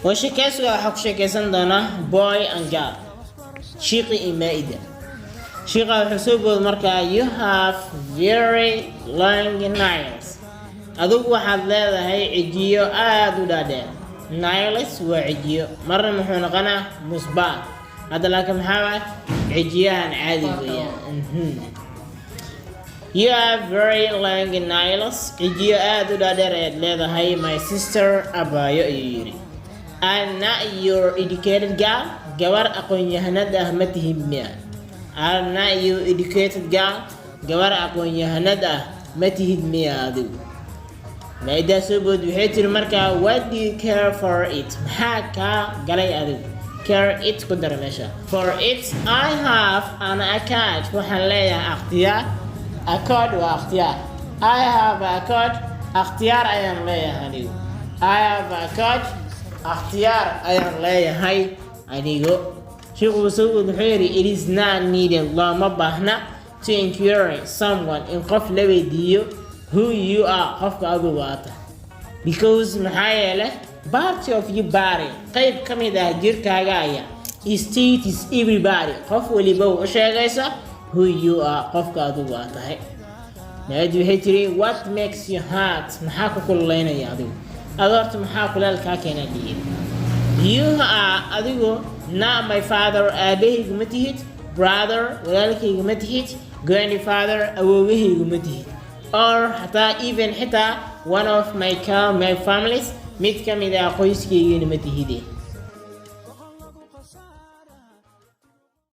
وشكاسو حق شكاسن دانا boy and girl شيقي إمائدة شيقا حسوب المركة you have very long nails أدوك واحد هذا هي عجيو آدو دادين nails وعجيو مرة محونا قنا مصباح هذا لكن محاوة عجيان عادي ويا You have very long nails. عجيو آدو دادين هذا هي my sister أبايو يوري I'm not your educated girl. Gawar aqoon yahanad ah ma tihid miya. I'm not your educated girl. Gawar aqoon yahanad ah ma tihid miya adigu. Maida subud waxay tiri markaa what do you care for it? Maxaa ka galay adigu? Care it ku dar meesha. For it I have an account. Waxaan leeyahay ikhtiyaar. Account waa ikhtiyaar. I have a card. Ikhtiyaar ayaan leeyahay adigu. I have a card. اختيار أيضا لا هاي أديكو شيخ سعود حيري it is not needed الله ما بحنا to encourage someone in قف لبيديو who you are قف كأبو باتا because محايلة part of your body قيب كم إذا جير كاغايا state is everybody قف ولي بو أشياء who you are قف كأبو باتا هاي نادي حيري what makes you heart محاكو كل لينا يا أديكو أدرت محاكل الكاكينة دي you are أديكو not my father أبيه جمتهيت brother ولالك جمتهيت grandfather أبوه جمتهيت or حتى even حتى one of my families ميت كم إذا قويس كي جمتهيدي